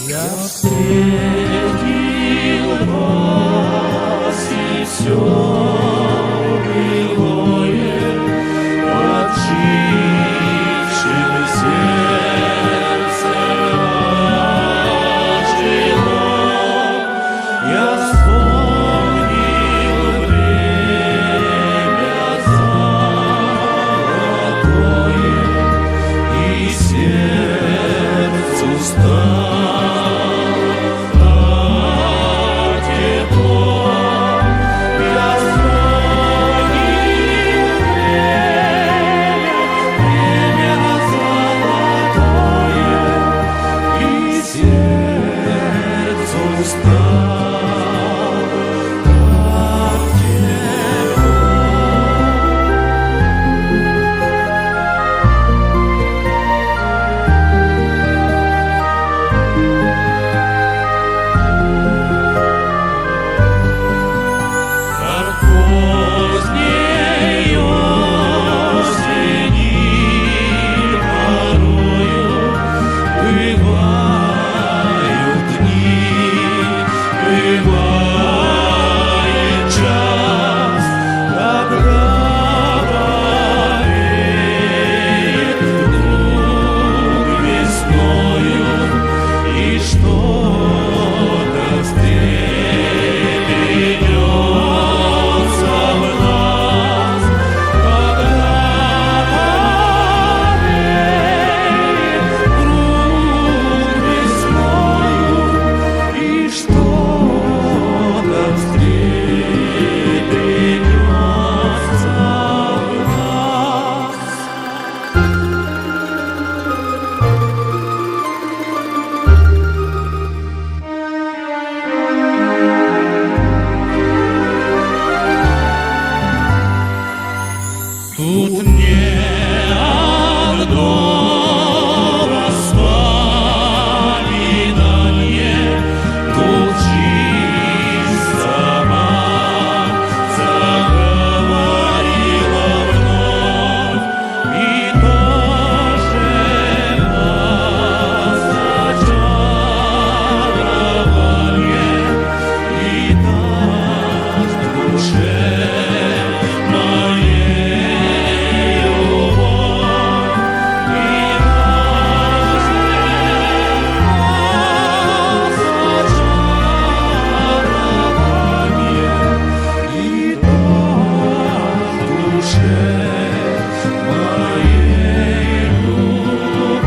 Я встретил вас, и все былое отжившим сердцем ожило. Я вспомнил время золотое, и сердцу стало тепло. Я вспомнил время золотое, и сердцу стало тепло. Как поздней осени порою бывают дни, бывает час, когда повеет вдруг весною, и что-то встрепенется в нас, когда повеет вдруг весною, и что-то встрепенется в нас. Тут не одно воспоминание, тут жизнь сама заговорила вновь, и тоже нас очарование, и так в душе моей любовь, и нас очарование, и так в душе моей любовь.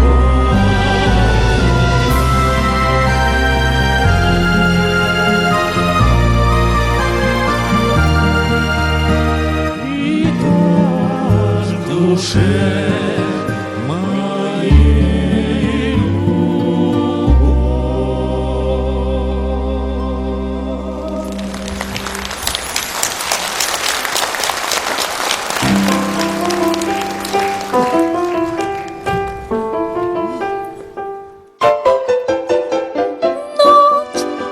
И так в душе моей любовь.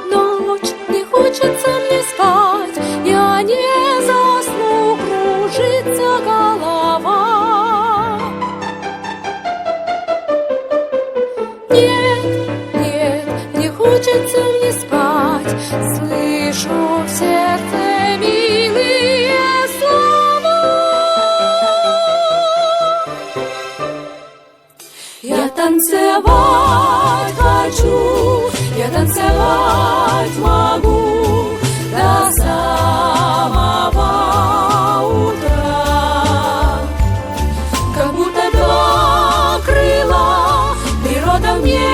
Ночь, не хочется мне спать, я не засну, кружится голова. Нет, не хочется мне спать, слышу в сердце милые слова. Я танцевать хочу, я танцевать могу до самого утра. Как будто два крыла природа мне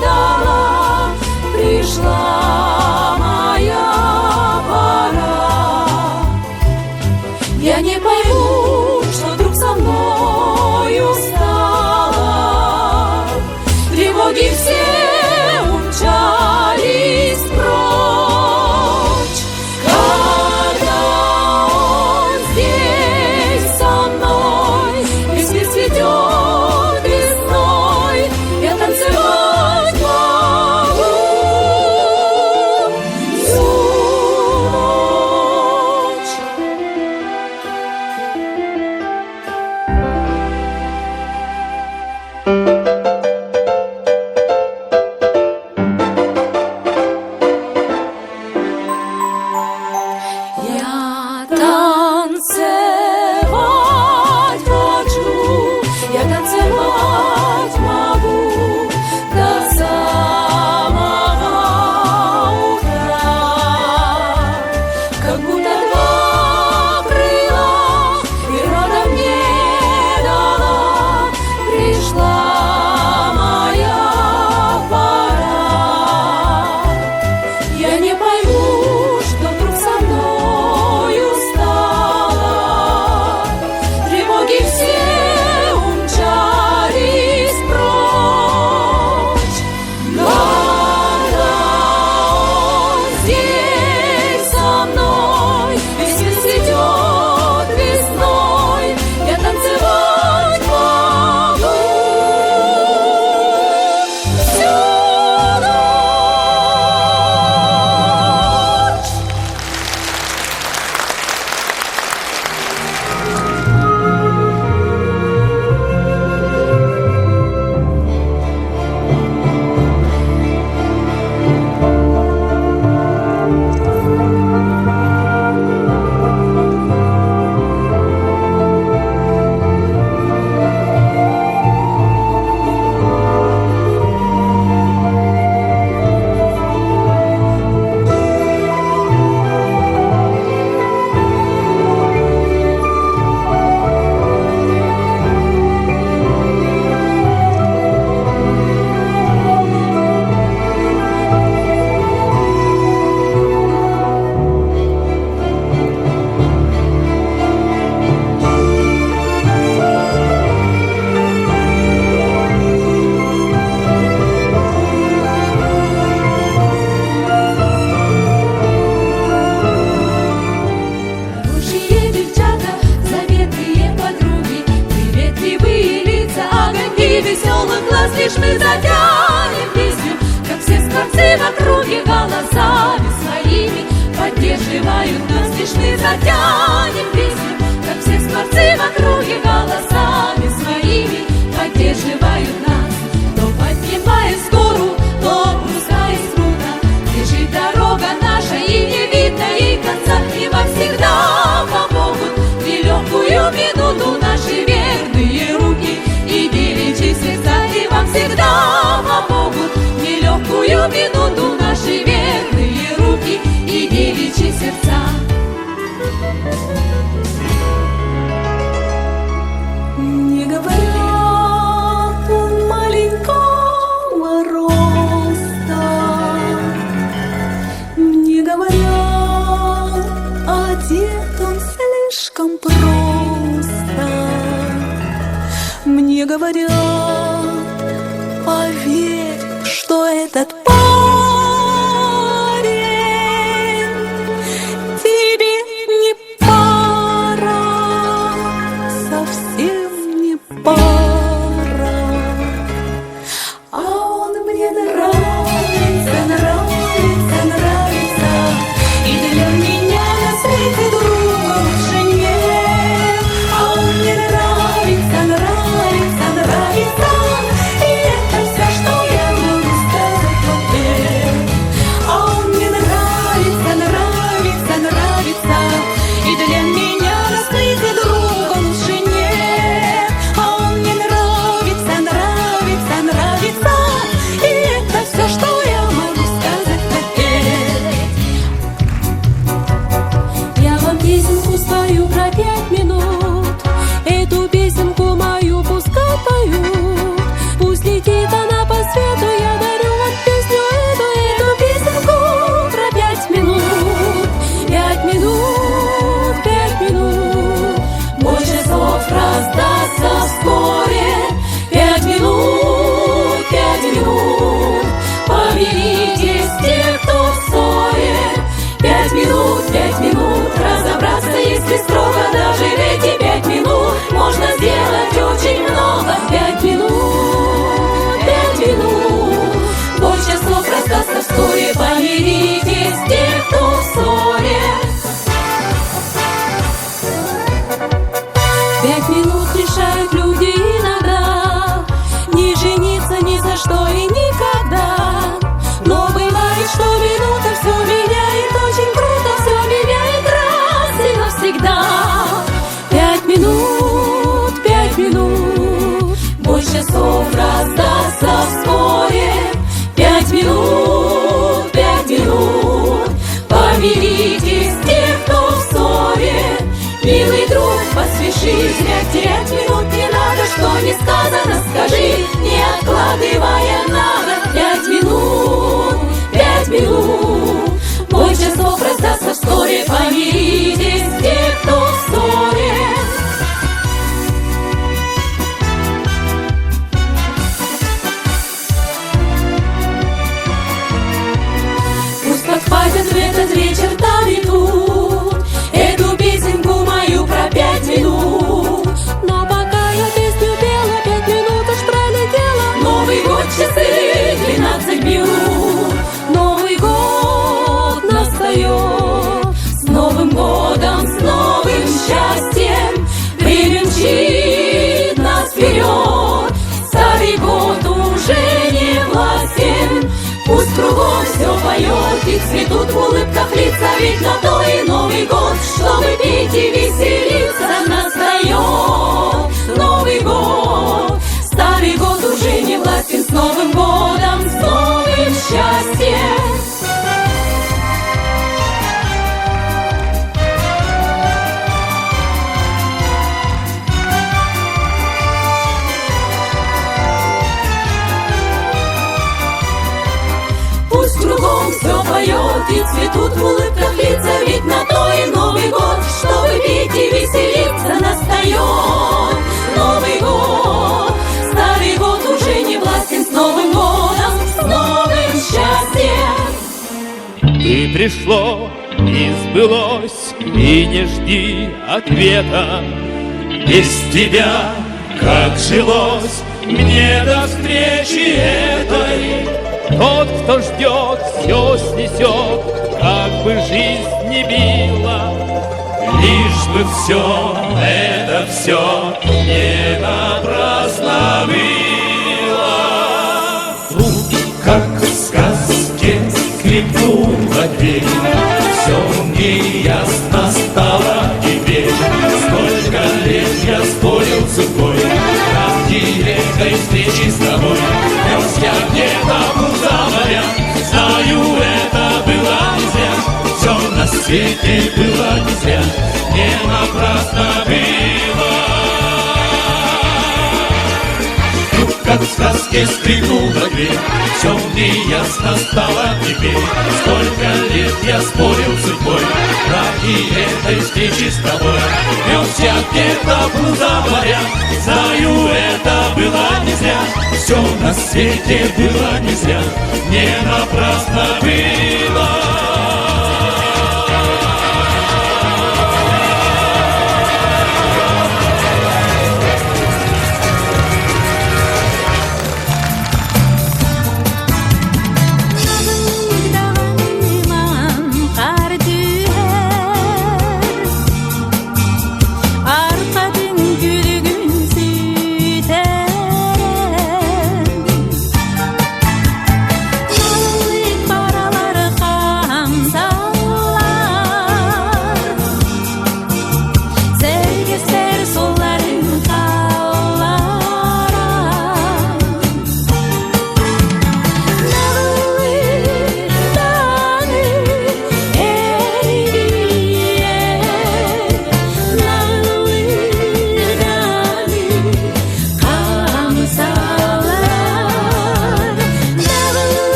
дала, пришла моя пора. Я не пойму, что вдруг со мною стало. поддевают нас, лишь мы затянем песню, как все скворцы в округе голосами своими поддерживают нас. То поднимаясь в гору, то опускаясь трудно, лежит дорога наша, и не видно ей конца, и вам всегда помогут в нелегкую минуту наши верные руки и девичьи сердца, и вам всегда помогут в нелегкую минуту наши верные руки и девичьи сердца. Не говорят он маленького роста, не говорят, одет он слишком просто. Мне говорят, поверь, что этот парень тебе не пара, совсем не пара. А он мне нравится, нравится, нравится, и для меня на свете друга лучше нет. А он мне нравится, нравится, нравится, и это все, что я могу сказать в ответ. А он мне нравится, нравится, нравится, и для меня на свете друга лучше нет. А он мне нравится, нравится, нравится, и это все, что я могу сказать в ответ. Я вам песенку спою про 5 минут, эту песенку мою пускай поют. Пусть летит она по свету, я дарю вам песню эту песенку про 5 минут. 5 минут, 5 минут, больше слов раздастся вскоре. 5 минут, 5 минут, помиритесь те, кто в ссоре. 5 минут, 5 минут, разобраться, если строго, даже в эти 5 минут можно сделать очень много. 5 минут, 5 минут, больше слов раздастся вскоре. Помиритесь те, кто в ссоре. 5 минут решают люди иногда не жениться ни за что и никогда. Но бывает, что минута все меняет, очень круто все меняет раз и навсегда. 5 минут, 5 минут, больше слов раздастся вскоре. 5 минут, 5 минут, помиритесь те, кто в ссоре. Милый друг, поспеши, зря терять минут не надо, что не сказано, скажи, не откладывая надо. 5 минут, 5 минут, больше слов раздастся вскоре. Помиритесь те, кто в ссоре. Пусть подхватят в этот вечер там и тут эту песенку мою про 5 минут. Но пока я песню пела, 5 минут уж пролетела. Новый год, часы 12 бьют, Новый год настает. С Новым годом, с новым счастьем, время мчит нас вперед. Старый год уже не властен, пусть кругом все поет и цветут в улыбках лица, ведь на то и Новый год, чтобы петь и веселиться. Настает Новый год, старый год уже не властен. С Новым годом, с новым счастьем. Пусть кругом все поет и цветут в улыбках лица, ведь на то и Новый год, чтобы петь и веселиться. Настает Новый год, старый год уже не властен. С Новым годом, с новым счастьем. И пришло, и сбылось, и не жди ответа. Без тебя, как жилось мне до встречи этой, Тот, кто ждет, все снесет, как бы жизнь не била. Лишь бы все, это все не напрасно было. Вдруг, как в сказке, скрипнула дверь. Все мне ясно стало теперь. Сколько лет я спорил с судьбой ради этой встречи с тобой. Нес я где-то был за моря, знаю, это было не зря. Все на свете было не зря, не напрасно было. Вдруг, как в сказке, скрипнула дверь. Все мне ясно стало теперь. Сколько лет я спорил с судьбой ради этой встречи с тобой. Нес я где-то был за моря, знаю, это было не зря. Все на свете было не зря, не напрасно было.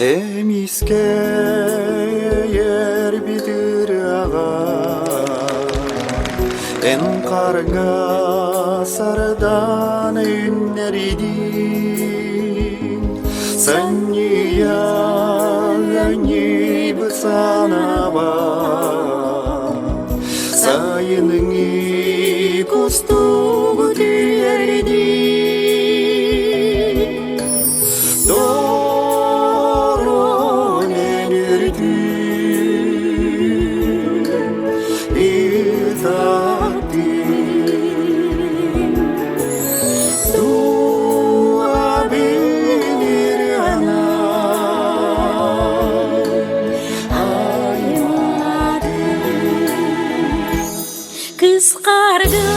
Эмиске ер битир ага эн карга сардан үннеридин санния не бысанаба сайыныңи кустугу тиеридин Kız karga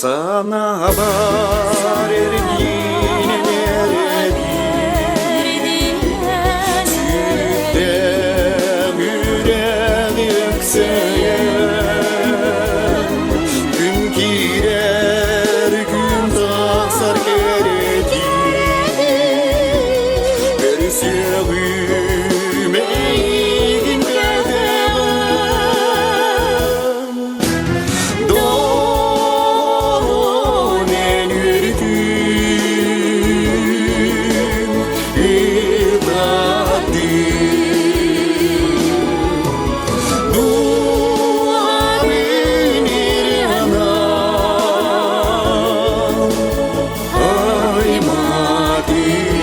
Sana var erdiğin Sütten yüreği ökseyen Gün girer gün taksar geredi Bir sevime egin bedeğim Doğru en yürüdüm İbadim Dua binir yanam Ay madim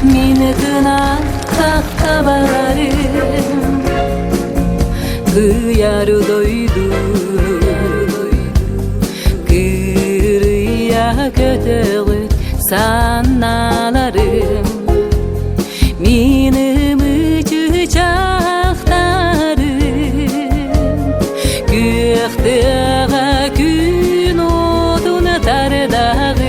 Minetına kahkabalarım Kıyar doydu Kırıya kötü sanalarım Minim çiçeklerim Gökteğe gün odunu tardağım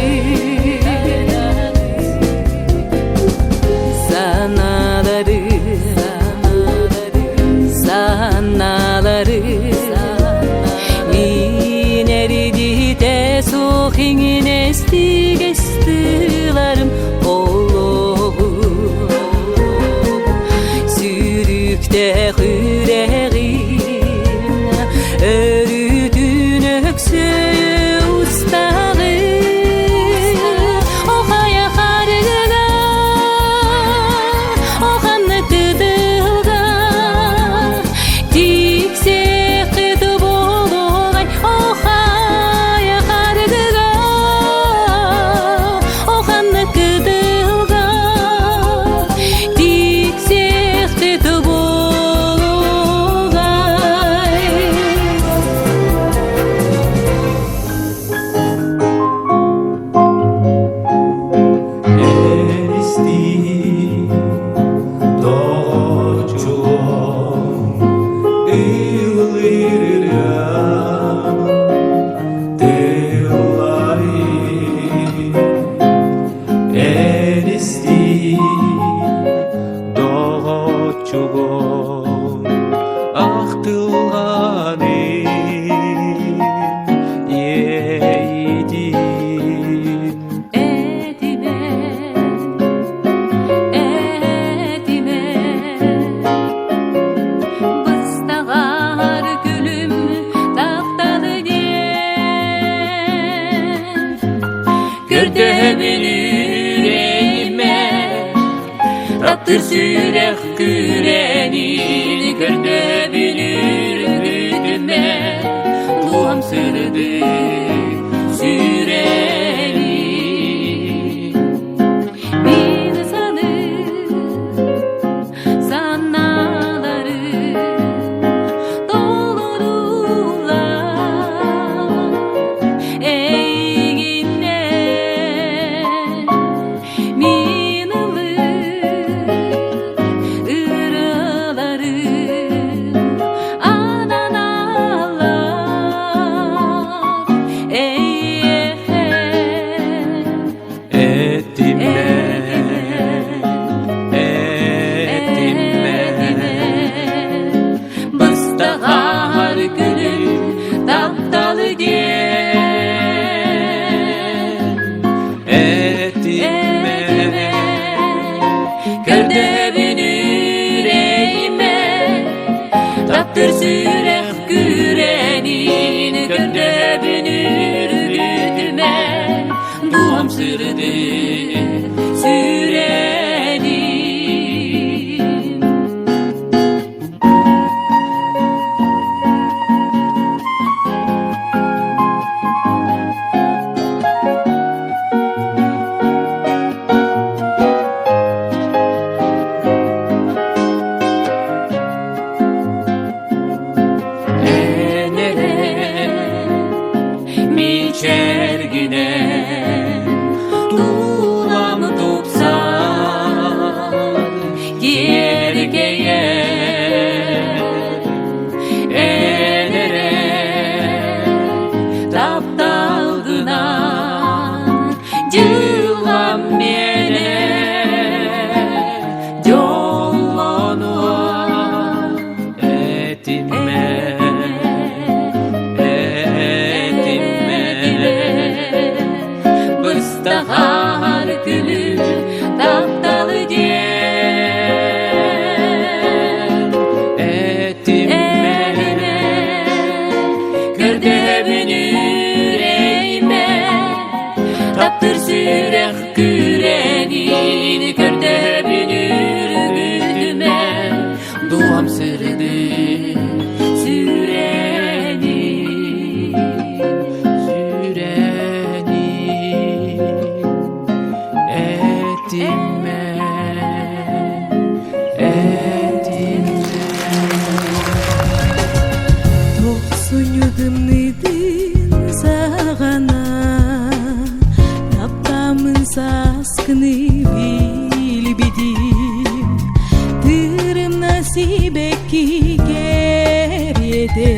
Linerdi de soğin esti gestilerim Allah'ım Sürükte yüreğim Örüdün öksüğü ustağı O kaya kargıda O kanlı tıdılda Rattır sürek kürenini Kördebilir güdüme Duam sırdı süreni Bir sanır sanaları Dolururlar Eyginler Iraları Ananalar Taptır sürek gürenin Körde bünür güdüme Duam sırdı sürenin Çergine tulam tutsan gergeye elere taptaldığından cılam mene yollanua etime Bahar gülü taptalı diyen etime Körde bünür eğme Taptır sürek gürenin Körde bünür güdüme Duam sırdı Soñudumnidin sağana Taptamın saskını bilbidim Tırım nasibeki geride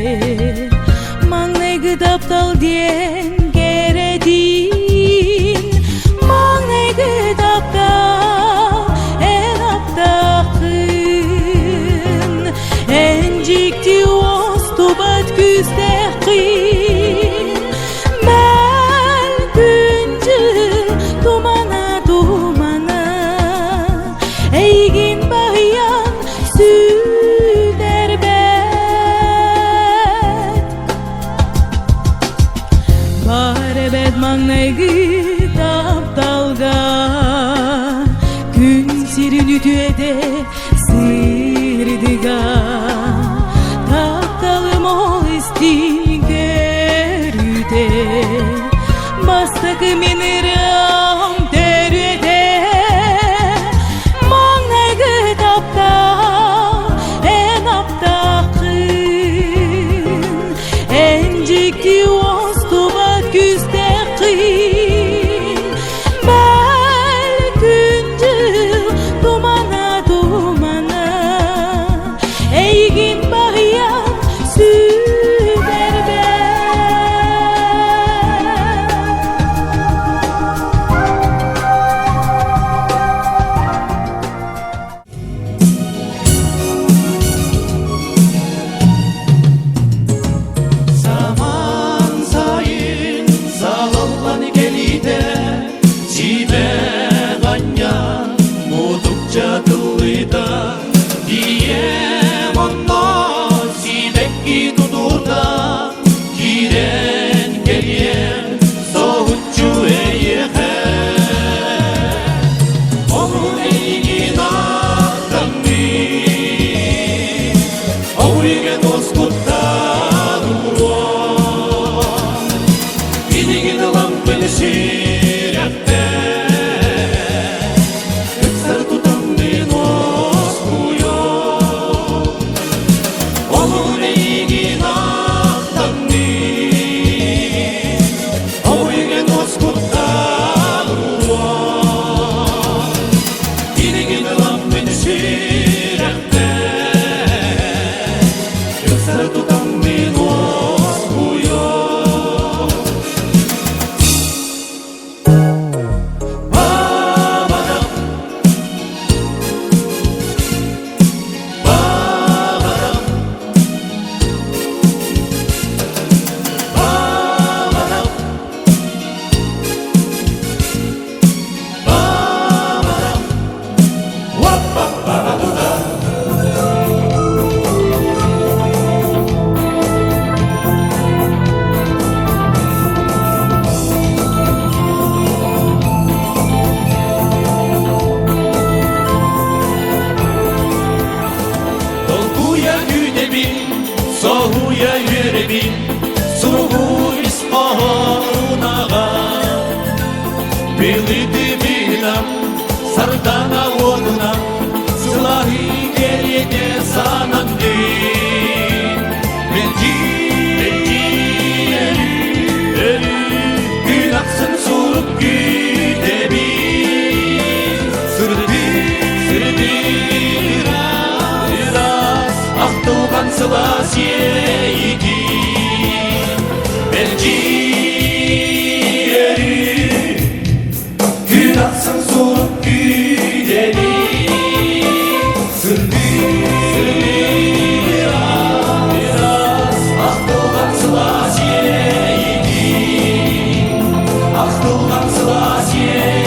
Mangnayı taptal diyen geredin Mangnayı taptal en aptakın Encikti ostubat güstekin Mel güncü dumana Eygin bayan süderbet Barebet mangnayı taptalga Gün sirin ütüede sirdiga Taptalım ol istin görüde Bastakı miniram terüde Mangnayı taptal en aptakın Encikti ostubat güstekin Bel güncü dumana Eygin bayan süderbet Zaman sayın zalallan gelide Cibe ganya mudukça kılıyda Diyem onno sibekki tudurda Giren geriyen soğutçu eyhe Onun eygin ağlamı Oğrigen oskuttan uğur Gidigin lampın şirette Kıksar tutan bir oskuyor Onun eygin ağlamı Oğrigen oskuttan uğur Gidigin lampın şirette Kıksar tutan bir oskuyor Babaram Babaram Суя вербин Суругу исполнага Белый дыминам Сардана водунам Сылаhi кереде сананды Менди Gün aksın sorup güdebi Sırdı biraz Ақтылған сылас ейді Менди Gün aksın sorup güdebi Sırdı biraz Ақтылған сылас ейді Ақтылған сылас ейді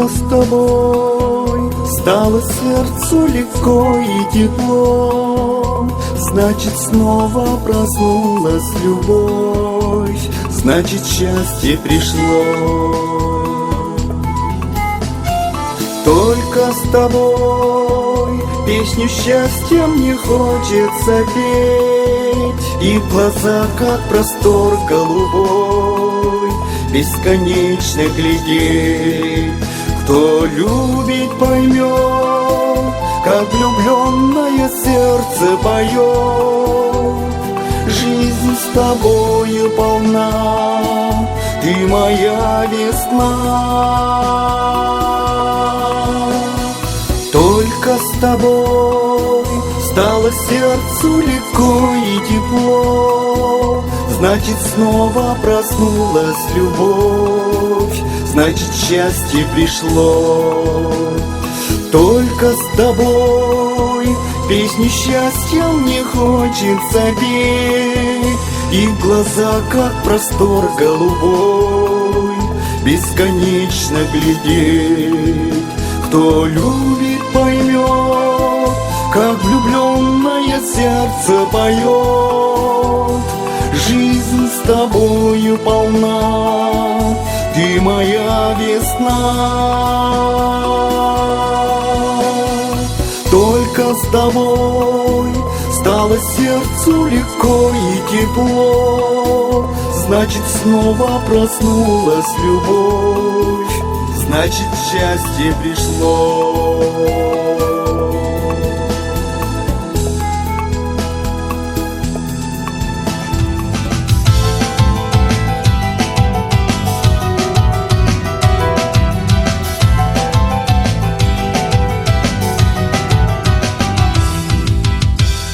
Только с тобой стало сердцу легко и тепло. Значит, снова проснулась любовь, значит, счастье пришло. Только с тобой песню счастья мне хочется петь, и в глаза, как простор голубой, бесконечно глядеть. Кто любит, поймет, как влюбленное сердце поет. Жизнь с тобою полна, ты моя весна. Только с тобой стало сердцу легко и тепло. Значит, снова проснулась любовь, значит, счастье пришло. Только с тобой песню счастья мне хочется петь, и в глаза, как простор голубой, бесконечно глядеть. Кто любит, поймет, как влюбленное сердце поет. Жизнь с тобою полна, ты моя весна. Только с тобой стало сердцу легко и тепло. Значит, снова проснулась любовь, значит, счастье пришло.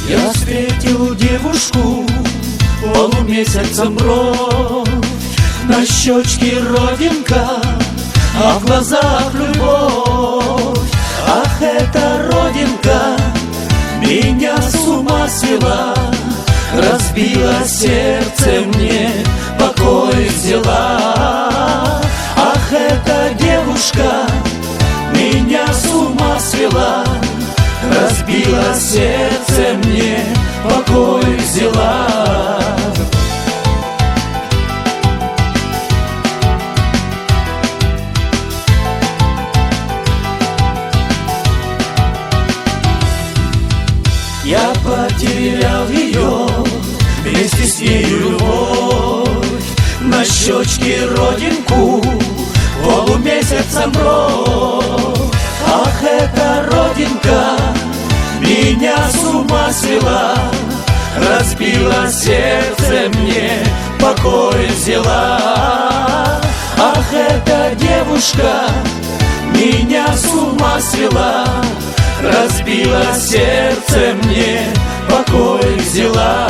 Я встретил девушку, полумесяцем бровь, на щечке родинка, а в глазах любовь. Ах, эта родинка меня с ума свела, разбила сердце мне, покой взяла. Ах, эта девушка меня с ума свела, разбила сердце мне, покой взяла. Я потерял ее, вместе с нею любовь, на щечке родинку, полумесяцем бровь. Ах, эта родинка меня с ума свела, разбила сердце мне, покой взяла. Ах, эта девушка меня с ума свела, разбила сердце мне, покой взяла.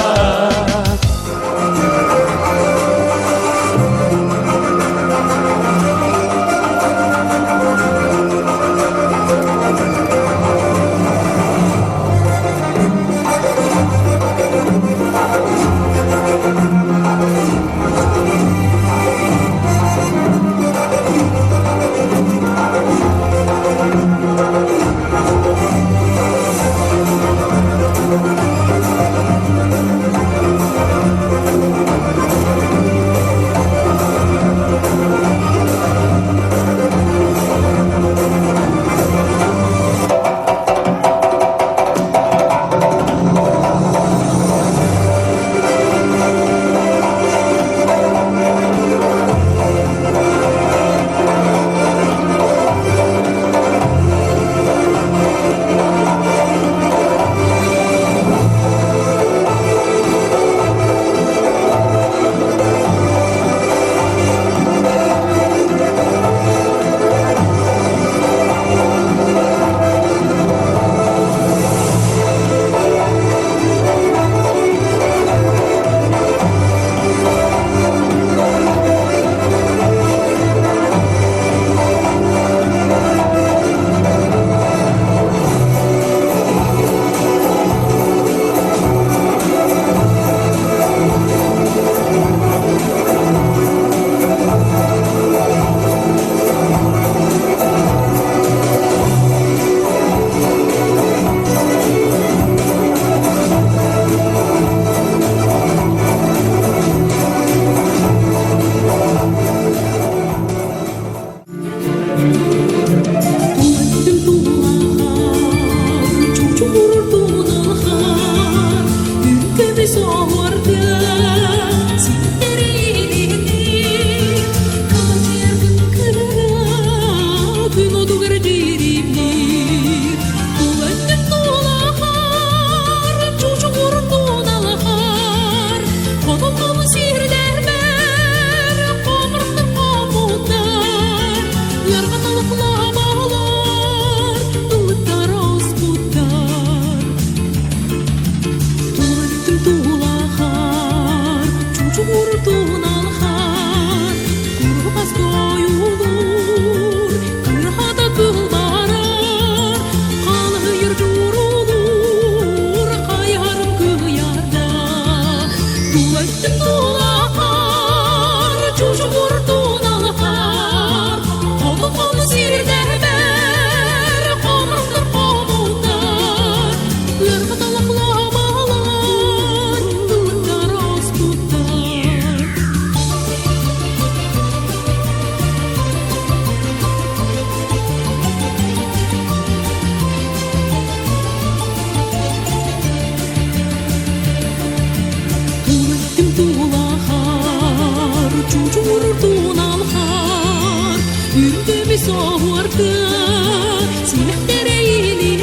ورده سمح تريني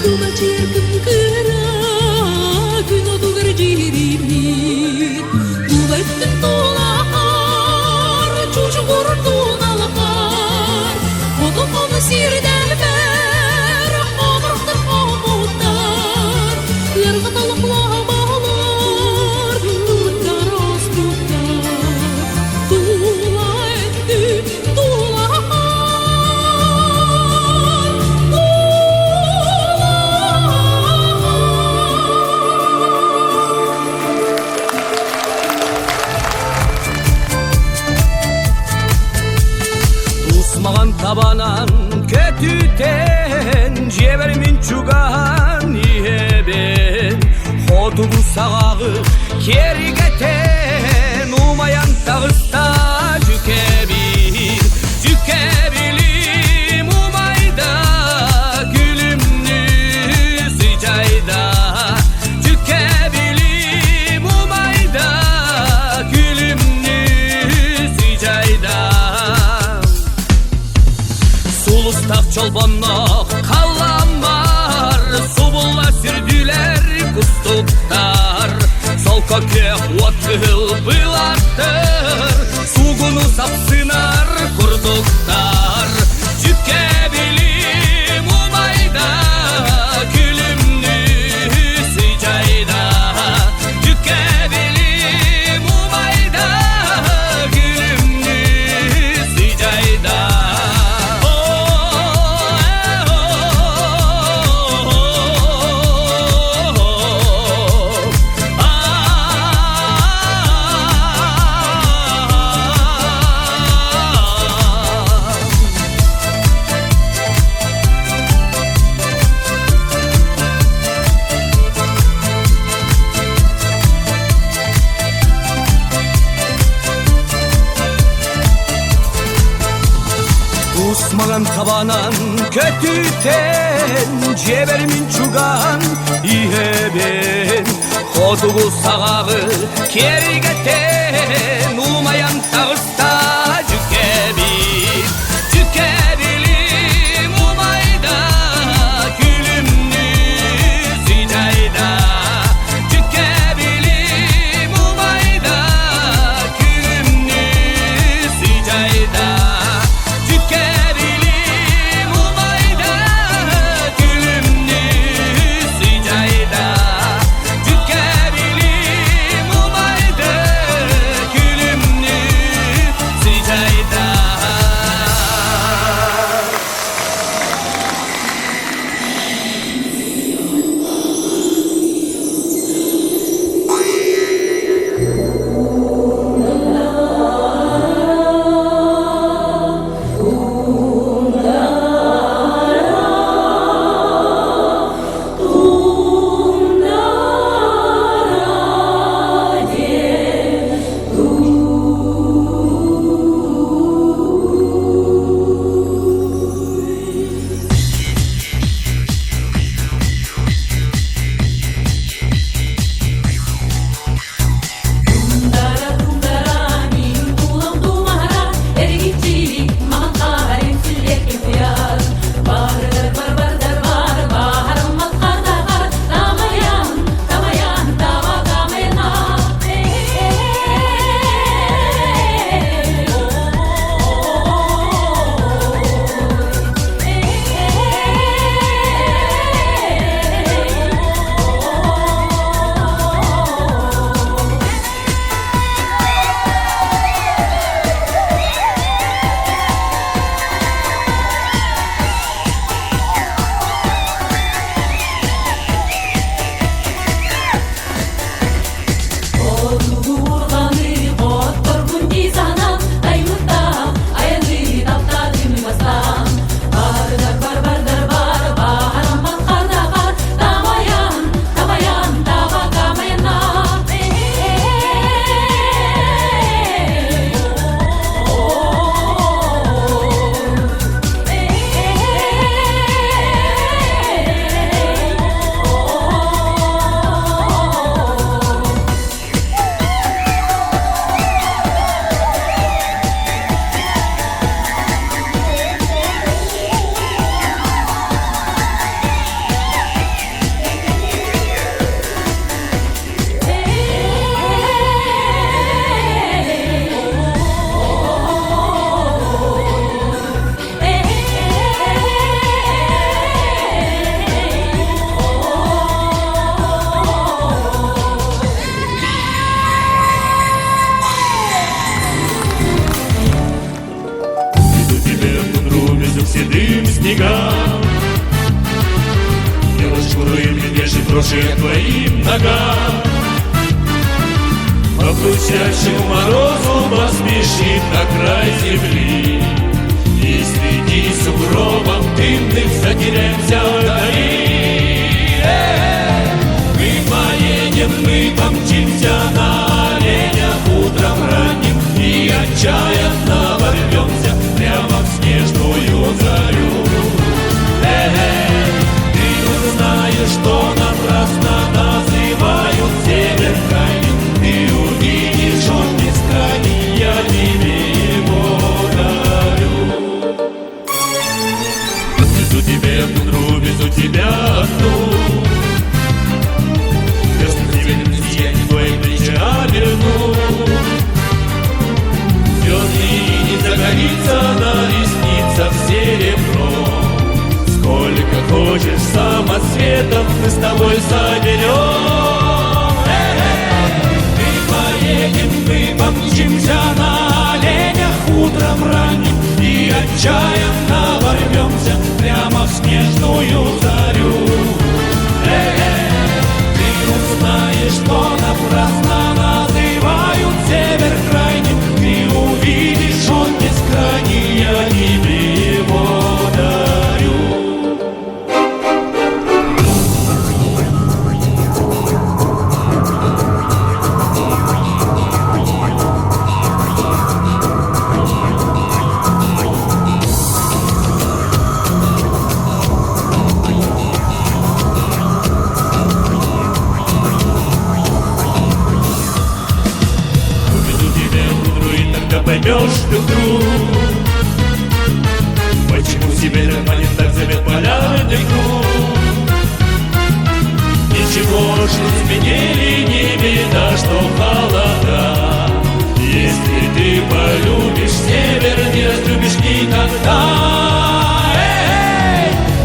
كما تركم كرا كنا دغر جيري وبدن طولار جوج غردون الغار وضم مسير دالبار عمر ضحام ودار يرغط القلاه مهلار والدار أصدقار طولة عندي طولة Usmağan tabanan kötüten Jebermin çugan iheben Hodugu sağı kerigeten Umayan tağısta cükebil Cükebilim umayda Gülümlü sıcayda Cükebilim umayda Gülümlü sıcayda Sulustak çolbanlık kallamar Subulla sürdüler kustuktar Sol kökek otıl bılaktır Sugunu sapsınar kurduktar Cükebilim umayda Külümlü sıcayda Cükebilim umayda Külümlü sıcayda Usmağan tabanan kötüten Jebermin çugan iheben Hodugu sağı kerigeten Umayan tağısta cükebil Cükebilim umayda Külümlü sıcayda Cükebilim umayda Külümlü sıcayda Cükebilim umayda Külümlü sıcayda Cükebilim umayda Külümlü снегам. Мелочь шкуры медвежьи броши твоим ногам. По крутящему морозу поспешит на край земли, и среди сугробов дымных затеряемся вдали. Мы поедем, мы помчимся на оленях утром ранним, и отчаянно ворвемся прямо в снежную зарю. Ты узнаешь, что напрасно называют север крайним. Ты увидишь, он бескрайний, я тебе его дарю. Везу тебя в тундру, везу тебя одну. Звездным северным сиянием твои плечи оберну. Звездный не загорится на ресницах серебро. Сколько хочешь самоцветов мы с тобой соберем. Мы поедем, мы помчимся на оленях утром ранним, и отчаянно ворвемся прямо в снежную зарю. Ты узнаешь, что напрасно называют север крайним. Ты увидишь, он бескрайний, я тебе его дарю. Поймешь ты вдруг, почему Сибирь манит так зовет полярный круг. Ничего ж не изменили, не беда, что холода. Если ты полюбишь север, не разлюбишь никогда.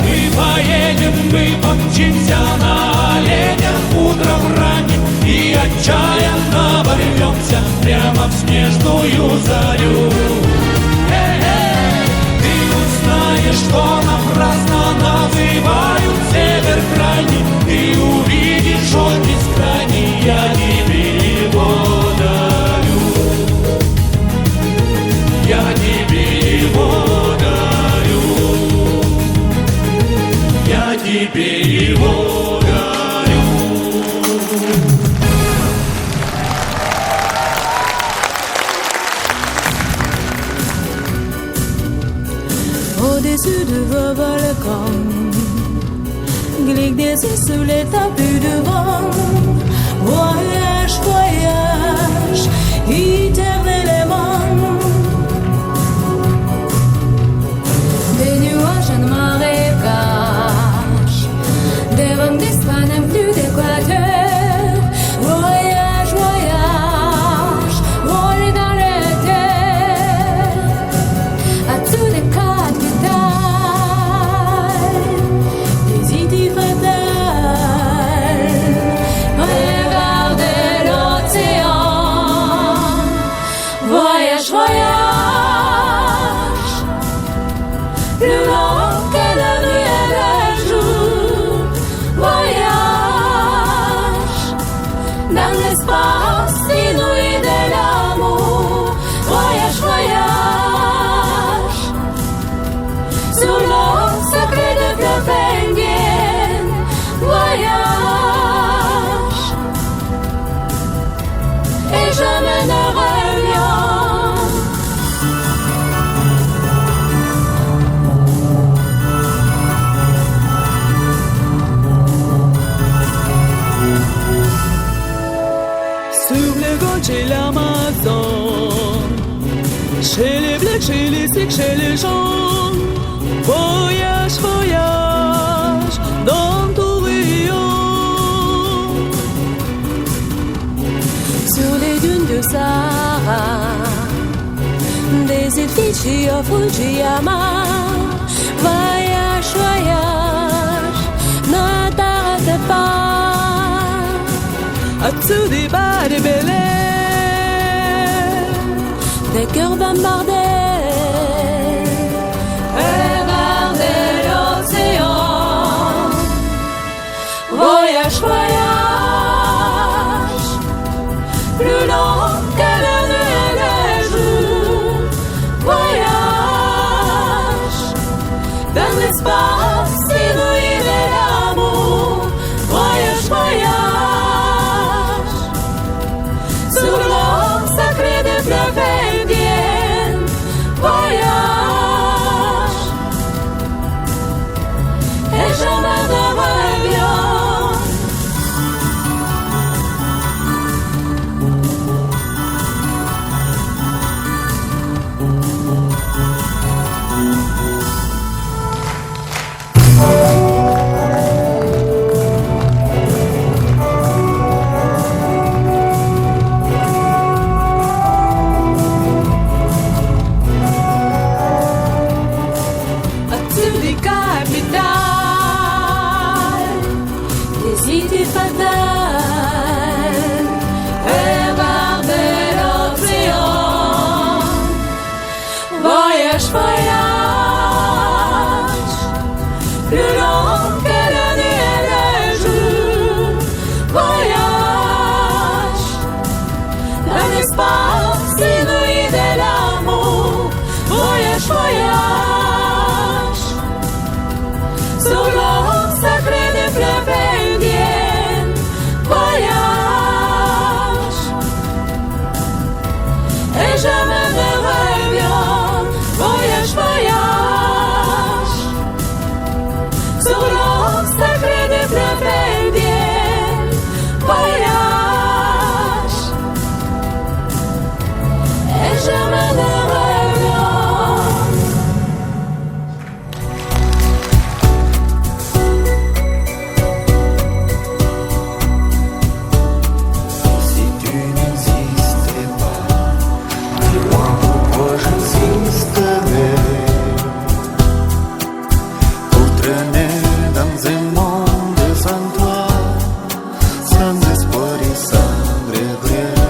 Мы поедем, мы помчимся на оленях утром ранним, и отчаянно ворвемся прямо в снежную зарю. Ты узнаешь, что напрасно называют север крайним. Ты увидишь, он бескрайний, я тебе его дарю. Я тебе его дарю. Я тебе его дарю. Au-dessus de vos volcans glissent des yeux sous les tapis de vent. Voyage, voyage, éternellement. Des nuages en marécage, des vents d'Espagne en plus d'équateur. Voyage, voyage, vol dans les terres, à tous les capitales, des idées fatales. Regardez l'océan. Voyage, voyage, plus long que la nuit et le jour. Voyage dans l'espace inouï de l'amour. Voyage, voyage sur l'eau secret de fleuve indien. Voyage et jamais ne reviens. Sur les Ganges et l'Amazon, chez les Blacks, chez les Sikhs, chez les gens. Voyage, voyage dans tout rayon. Sur les dunes du Sahara, des îles Fidji au Fujiyama. Voyage, voyage, ne t'arrête pas. Au-dessous des bas des bel air, Des cœurs bombardés. Regardez Voyage, voyage, plus long que la nuit et le jour. Voyage, dans l'espace inouï de l'amour. Voyage, voyage, sur l'eau sacrée des fleuves indiennes. Voyage, et jamais ne reviens. Au-dessus des capitales, des cités fatales, regarder l'océan. Voyage, voyage, plus long que la nuit et le jour. Voyage, dans l'espace inouï de l'amour. Voyage, voyage, sur l'eau sacrée des fleuves indiennes. Voyage, et jamais ne reviens. Voyage, voyage, sur l'eau sacrée des fleuves indiennes. Voyage, et jamais ne reviens. Si tu n'existais pas, dis-moi pourquoi j'existerais. Pour traîner dans un monde sans toi, sans espoir et sans regret.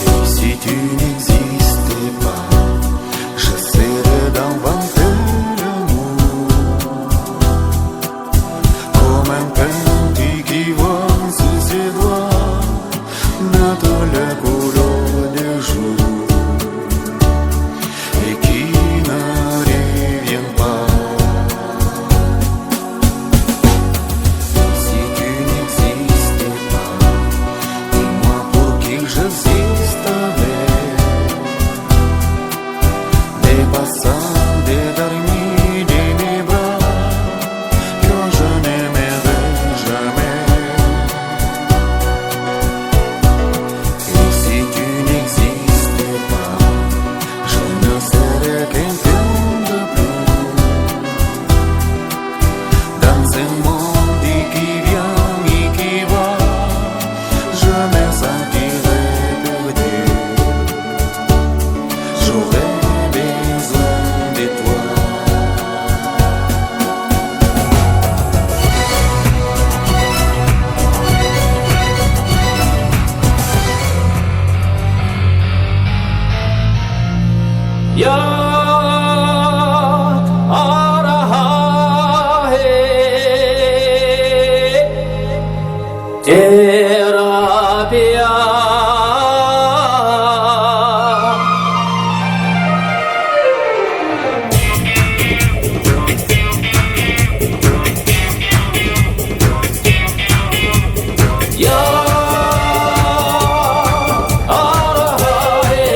Et si tu n'existais pas, j'essaierais d'inventer l'amour. Comme un peintre qui voit sous ses doigts naître les couleurs du jour et qui ne revient pas. Si tu n'existais pas, dis-moi pour qui j'existerais. Des passants, des derniers de mes bras que je n'aimerais jamais. Et si tu n'existais pas, je ne serais qu'un pion de plus dans un monde qui vient et qui va. Je me sentirais perdu. J'aurais besoin de toi. Ya araha hai tera pyar. Ya araha hai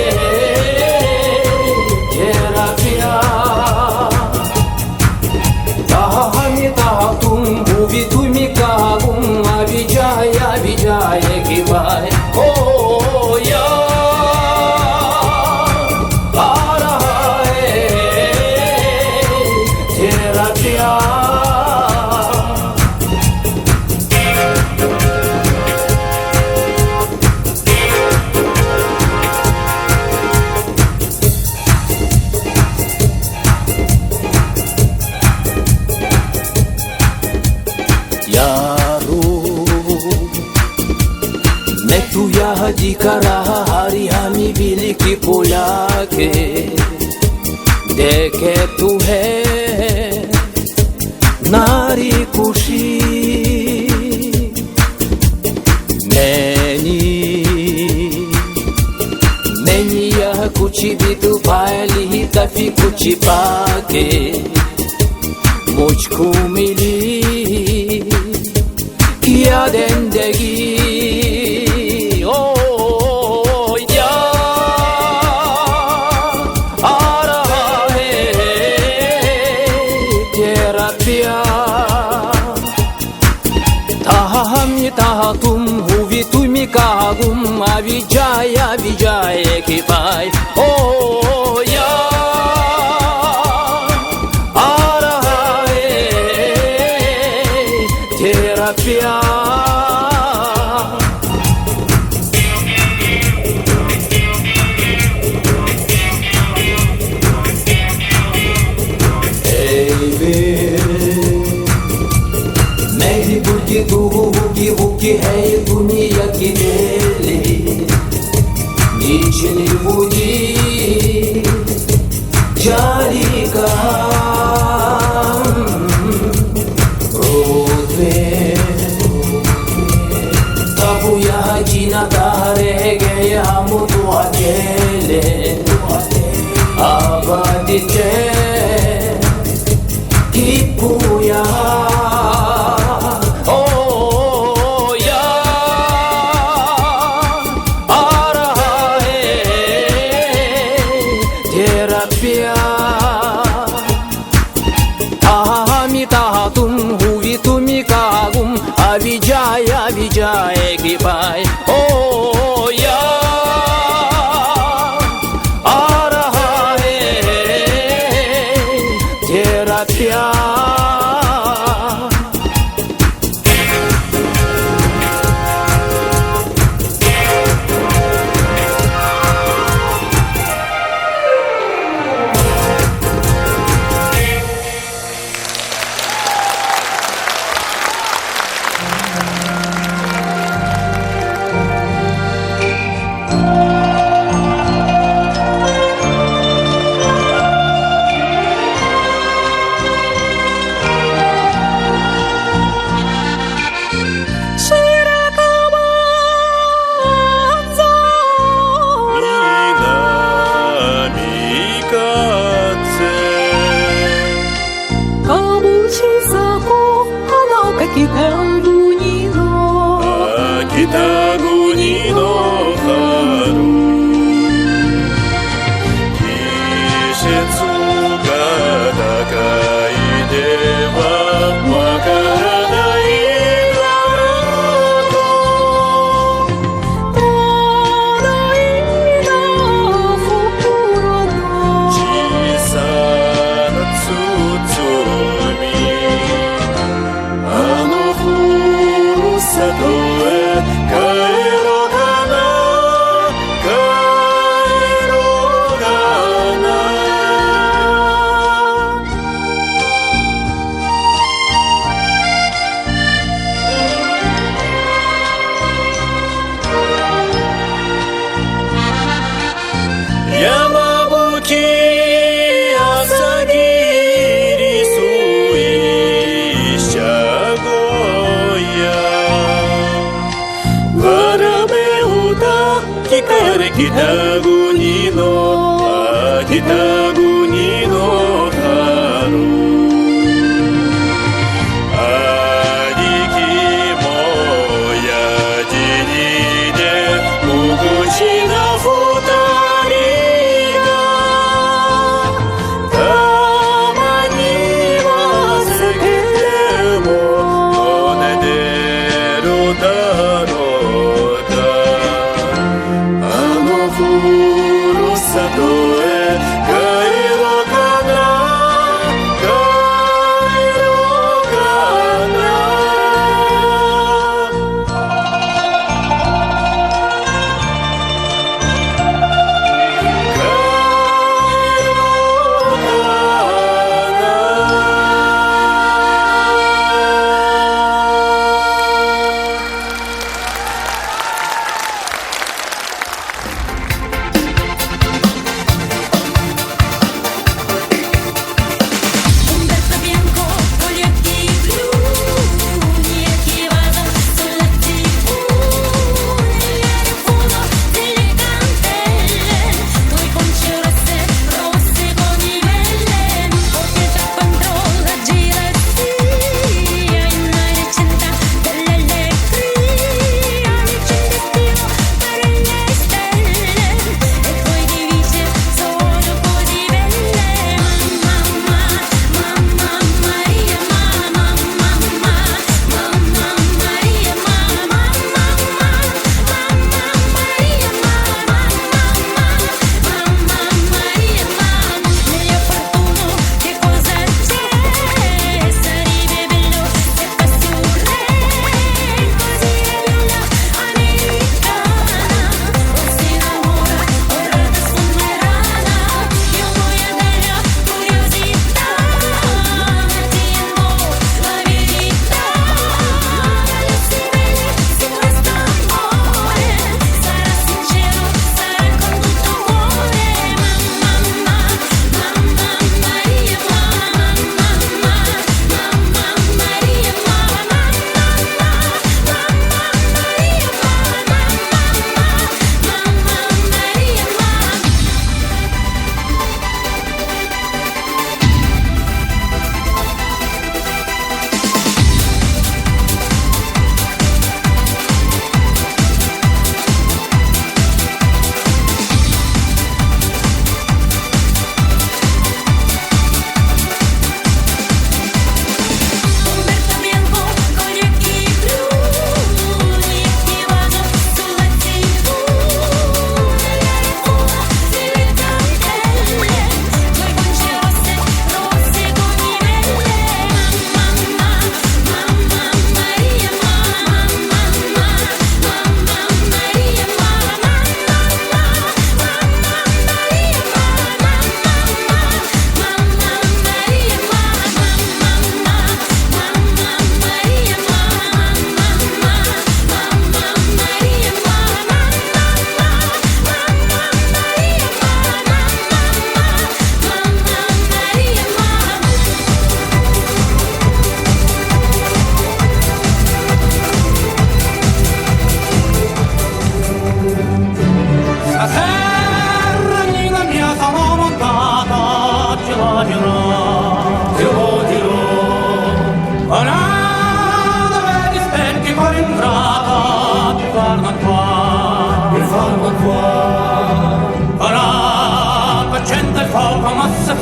tera pyar. Taha hani taha tum bhuvi tumi kaha gum avijaya vijaya ki bhai. Oh ya araha hai tera pyar. यारो मैं तू यहाँ दिखा रहा हरी हमी बिली की पुला के देखे तू है на рікуші. Meni ya kuchi bitu paeli tafi kuchi pake मुझको मिली किया जिंदगी ओ यार आ रहा है तेरा प्यार ताहा हम ये ताहा तुम हुई तुम्ही कहा गुम अभी जाए कि पाए ओ यार आ रहा है तेरा प्यार मेरी बुद्धि तू हुकी है ये दुनिया की दिल्ली नीचे बुद्धि जारी का रोड में तब यहाँ जीना रह गए हम तो अकेले आबादी की पूया तेरा प्यार हामी ताहा तुम हुई तुम्ही कहा गुम अभी जाए कि पाए ओ यार आ रहा है तेरा प्यार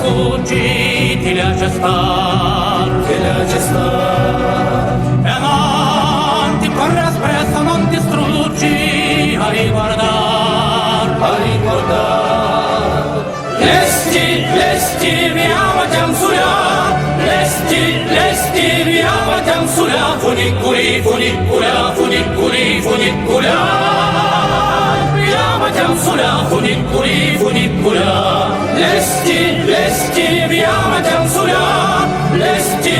fuggi, ti lascia star, e non ti corre espresso, non ti struggi a riguardar, lesti, viama giamsula, lesti, viama giamsula, funiculi, viama giamsula, funicula, lesti, viama giamsula, lesti,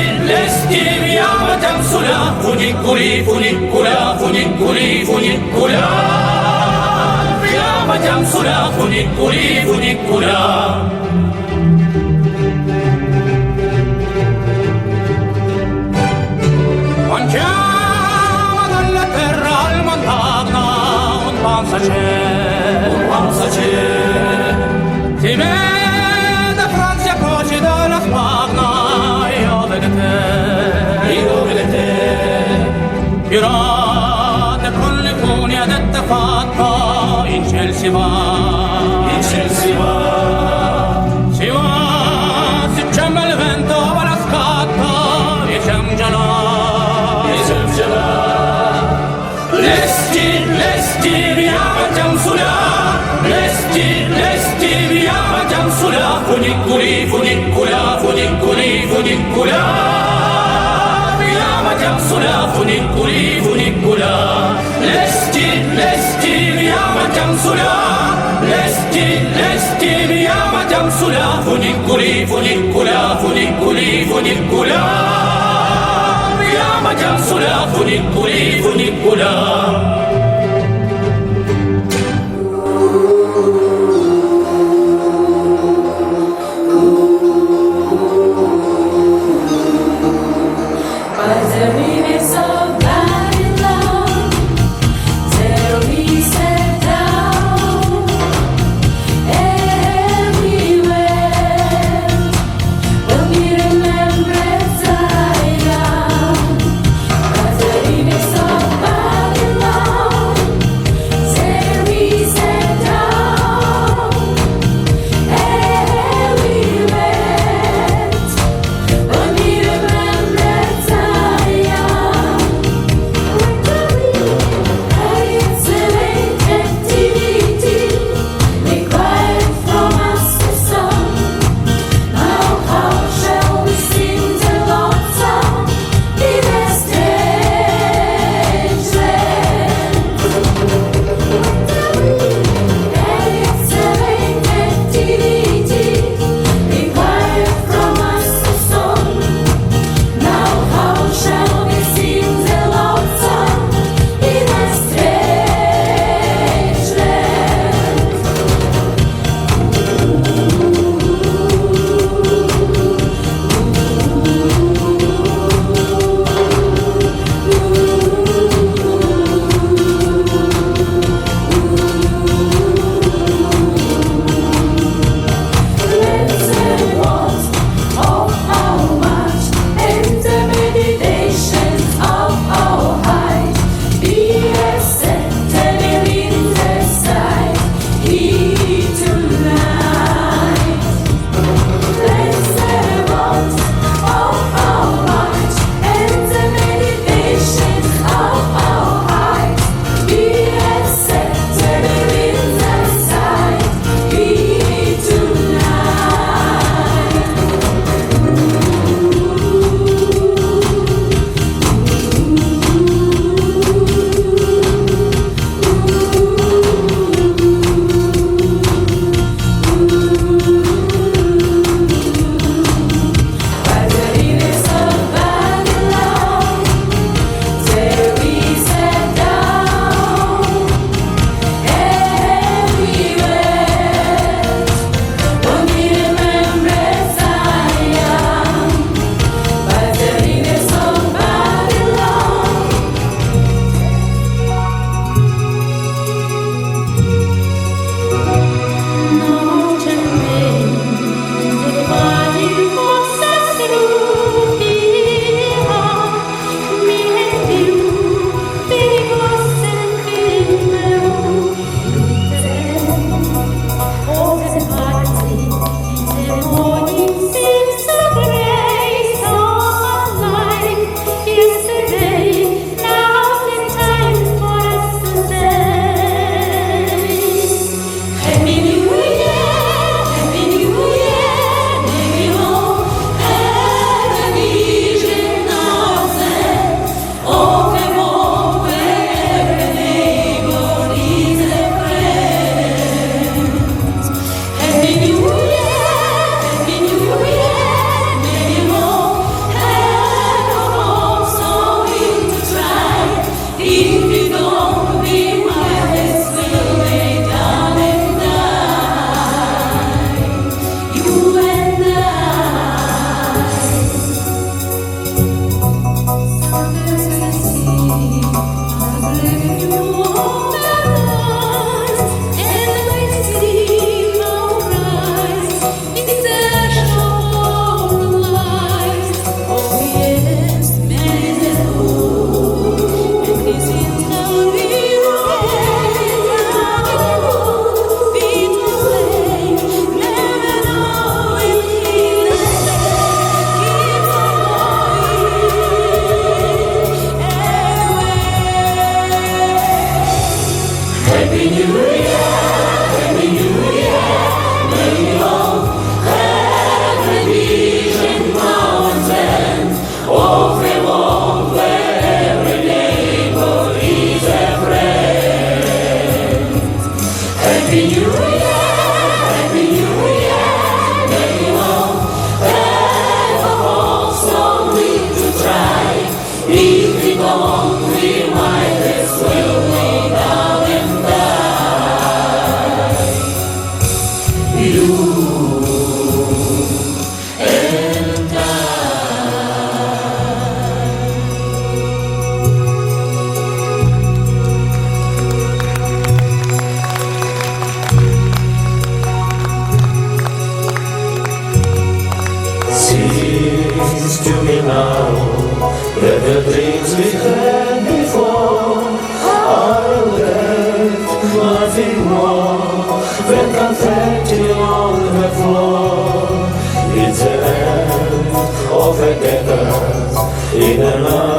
viama giamsula, funicula, viama giamsula, funicula. Mangiamo dalla terra al montagna un panza c'è, si vede Francia croce dalla Spagna, io vedo te, pirate con le funie dette fatta, in ciel si va, si c'è il vento, va la scatta, e c'è un gelà. Lesti, viama giamsula, lesti, viama giamsula, funicula, viama giamsula, funicula, lesti, viama giamsula, lesti, viama giamsula, funicula, viama giamsula, funicula. By the rivers of Babylon, there we sat down. Everywhere will be remembered Zion. By the rivers of Babylon. now that the dreams we had before are left nothing more than confetti on the floor. It's the end of a decade in another